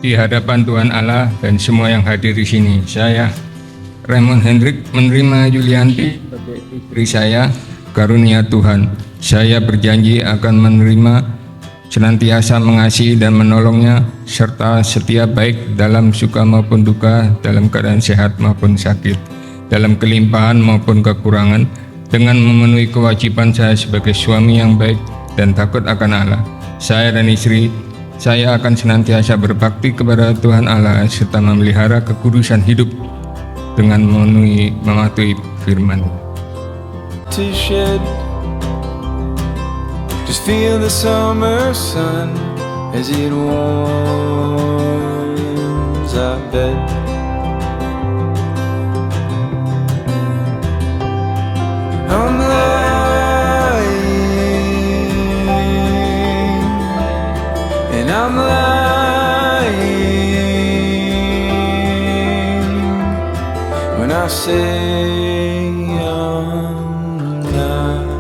di hadapan Tuhan Allah dan semua yang hadir di sini. Saya, Raymond Hendrik, menerima Yulianti sebagai istri saya, karunia Tuhan. Saya berjanji akan menerima, senantiasa mengasihi dan menolongnya, serta setia baik dalam suka maupun duka, dalam keadaan sehat maupun sakit, dalam kelimpahan maupun kekurangan, dengan memenuhi kewajiban saya sebagai suami yang baik dan takut akan Allah. Saya dan istri saya akan senantiasa berbakti kepada Tuhan Allah serta memelihara kekudusan hidup dengan mematuhi firman. To shed, just feel the summer sun as it warms our bed. I'm lying, and I'm lying when I say I'm not.